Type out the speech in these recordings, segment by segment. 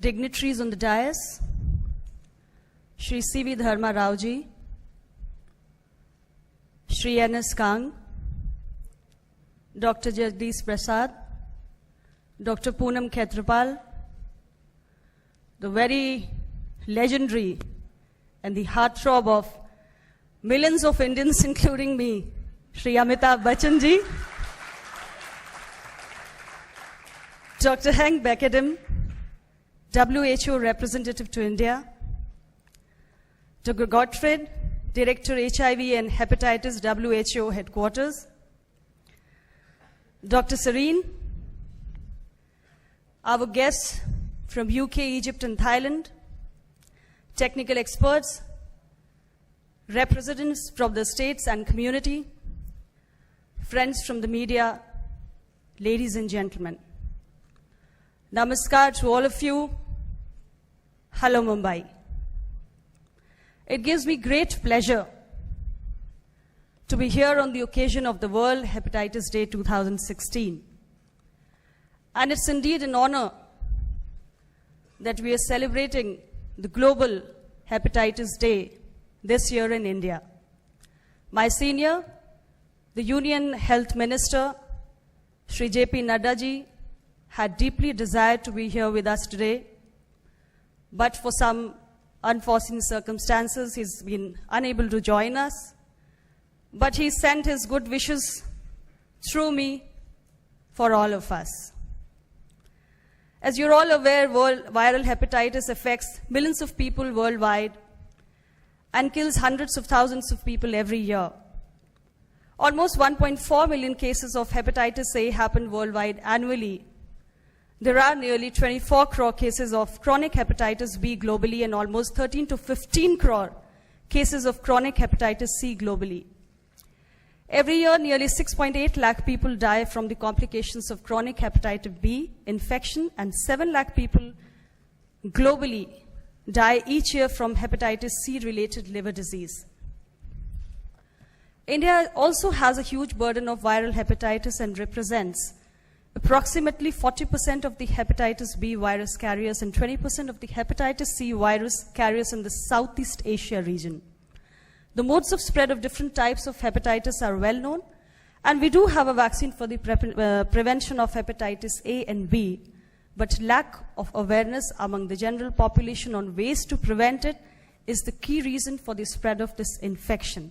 dignitaries on the dais, Shri C.V. Dharma Raoji, Shri N.S. Kang, Dr. Jagdish Prasad, Dr. Poonam Khetrapal, the very legendary and the heartthrob of millions of Indians, including me, Shri Amitabh Bachchan ji, Dr. Hank Beckedham, WHO representative to India, Dr. Gottfried, Director HIV and Hepatitis WHO Headquarters, Dr. Serene, our guests from UK, Egypt and Thailand, technical experts, representatives from the states and community, friends from the media, ladies and gentlemen. Namaskar to all of you. Hello, Mumbai. It gives me great pleasure to be here on the occasion of the World Hepatitis Day 2016. And it's indeed an honor that we are celebrating the Global Hepatitis Day this year in India. My senior, the Union Health Minister, Shri J.P. Nadda ji, had deeply desired to be here with us today, but for some unforeseen circumstances, he's been unable to join us. But he sent his good wishes through me for all of us. As you're all aware, viral hepatitis affects millions of people worldwide and kills hundreds of thousands of people every year. Almost 1.4 million cases of hepatitis A happen worldwide annually. There are nearly 24 crore cases of chronic hepatitis B globally and almost 13 to 15 crore cases of chronic hepatitis C globally. Every year, nearly 6.8 lakh people die from the complications of chronic hepatitis B infection, and 7 lakh people globally die each year from hepatitis C-related liver disease. India also has a huge burden of viral hepatitis and represents approximately 40% of the hepatitis B virus carriers and 20% of the hepatitis C virus carriers in the Southeast Asia region. The modes of spread of different types of hepatitis are well known, and we do have a vaccine for the prevention of hepatitis A and B, but lack of awareness among the general population on ways to prevent it is the key reason for the spread of this infection.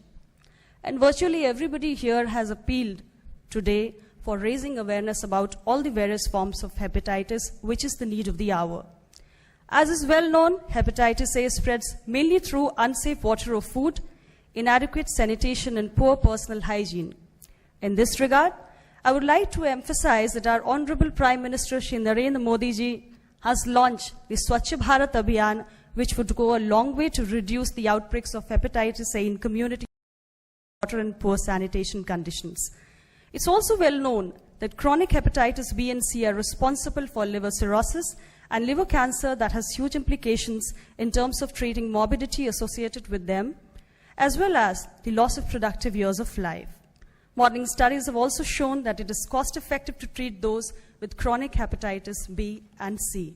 And virtually everybody here has appealed today for raising awareness about all the various forms of hepatitis, which is the need of the hour. As is well known, hepatitis A spreads mainly through unsafe water or food, inadequate sanitation, and poor personal hygiene. In this regard, I would like to emphasize that our Honorable Prime Minister Shri Narendra Modi ji has launched the Swachh Bharat Abhiyan, which would go a long way to reduce the outbreaks of hepatitis A in community water and poor sanitation conditions. It's also well known that chronic hepatitis B and C are responsible for liver cirrhosis and liver cancer that has huge implications in terms of treating morbidity associated with them, as well as the loss of productive years of life. Modern studies have also shown that it is cost-effective to treat those with chronic hepatitis B and C.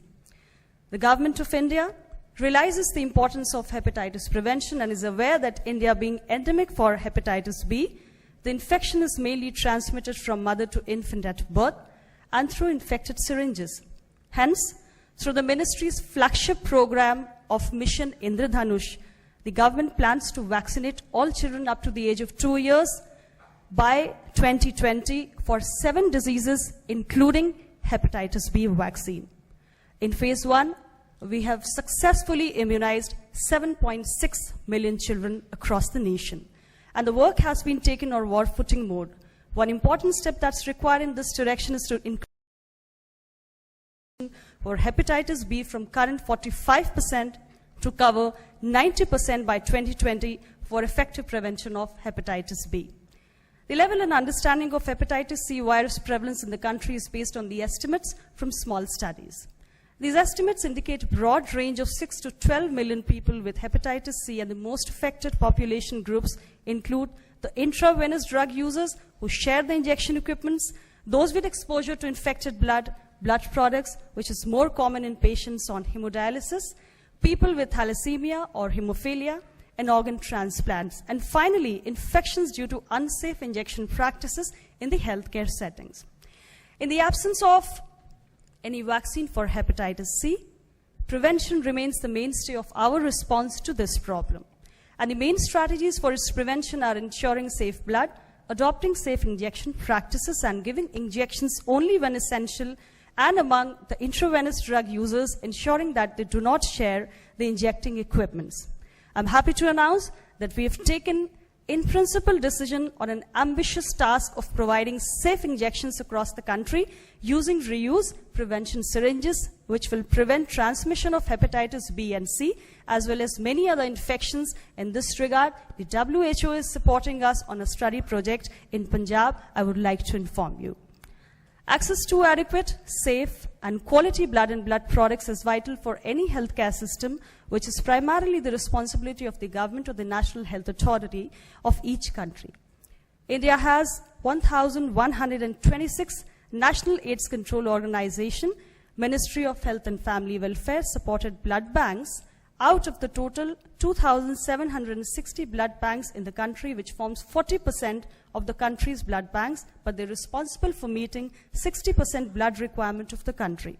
The Government of India realizes the importance of hepatitis prevention and is aware that India being endemic for hepatitis B, the infection is mainly transmitted from mother to infant at birth and through infected syringes. Hence, through the ministry's flagship program of Mission Indradhanush, the government plans to vaccinate all children up to the age of 2 years by 2020 for 7 diseases, including hepatitis B vaccine. In phase 1, we have successfully immunized 7.6 million children across the nation. And the work has been taken on war footing mode. One important step that's required in this direction is to increase for hepatitis B from current 45% to cover 90% by 2020 for effective prevention of hepatitis B. The level and understanding of hepatitis C virus prevalence in the country is based on the estimates from small studies. These estimates indicate a broad range of 6 to 12 million people with hepatitis C, and the most affected population groups include the intravenous drug users who share the injection equipments, those with exposure to infected blood, blood products, which is more common in patients on hemodialysis, people with thalassemia or hemophilia, and organ transplants. And finally, infections due to unsafe injection practices in the healthcare settings. In the absence of any vaccine for hepatitis C, prevention remains the mainstay of our response to this problem. And the main strategies for its prevention are ensuring safe blood, adopting safe injection practices, and giving injections only when essential, and among the intravenous drug users, ensuring that they do not share the injecting equipments. I'm happy to announce that we have taken in principle decision on an ambitious task of providing safe injections across the country using reuse prevention syringes, which will prevent transmission of hepatitis B and C, as well as many other infections. In this regard, the WHO is supporting us on a study project in Punjab, I would like to inform you. Access to adequate, safe, and quality blood and blood products is vital for any healthcare system, which is primarily the responsibility of the government or the National Health Authority of each country. India has 1,126 National AIDS Control Organization, Ministry of Health and Family Welfare supported blood banks out of the total 2,760 blood banks in the country, which forms 40% of the country's blood banks, but they're responsible for meeting 60% blood requirement of the country.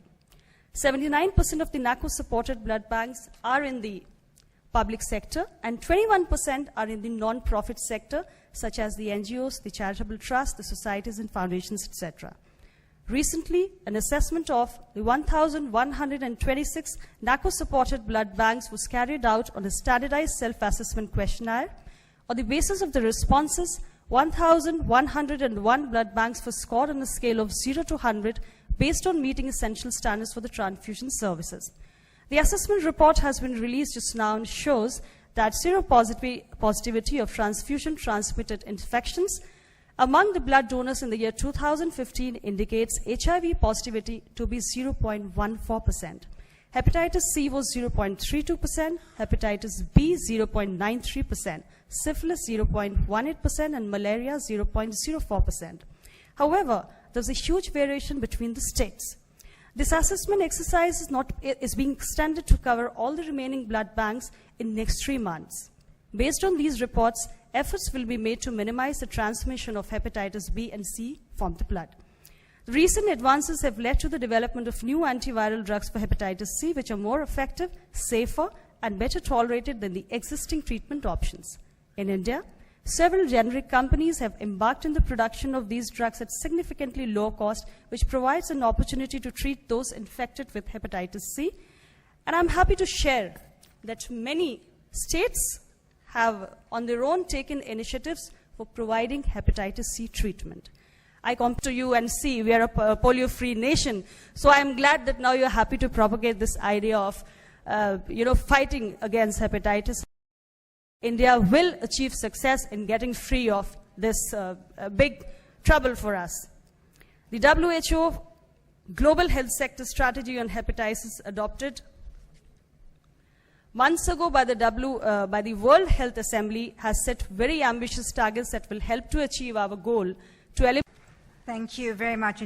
79% of the NACO-supported blood banks are in the public sector, and 21% are in the non-profit sector, such as the NGOs, the charitable trusts, the societies and foundations, etc. Recently, an assessment of the 1,126 NACO-supported blood banks was carried out on a standardized self-assessment questionnaire. On the basis of the responses, 1,101 blood banks were scored on a scale of 0 to 100 based on meeting essential standards for the transfusion services. The assessment report has been released just now and shows that seropositivity of transfusion-transmitted infections among the blood donors in the year 2015 indicates HIV positivity to be 0.14%. Hepatitis C was 0.32%, hepatitis B 0.93%, syphilis 0.18%, and malaria 0.04%. However, there's a huge variation between the states. This assessment exercise is being extended to cover all the remaining blood banks in next 3 months. Based on these reports, efforts will be made to minimize the transmission of hepatitis B and C from the blood. Recent advances have led to the development of new antiviral drugs for hepatitis C, which are more effective, safer, and better tolerated than the existing treatment options. In India, several generic companies have embarked in the production of these drugs at significantly low cost, which provides an opportunity to treat those infected with hepatitis C. And I'm happy to share that many states have on their own taken initiatives for providing hepatitis C treatment. I come to you and see we are a polio-free nation, so I'm glad that now you're happy to propagate this idea of fighting against hepatitis. India will achieve success in getting free of this big trouble for us. The WHO Global Health Sector Strategy on Hepatitis adopted months ago by the World Health Assembly has set very ambitious targets that will help to achieve our goal to eliminate. Thank you very much.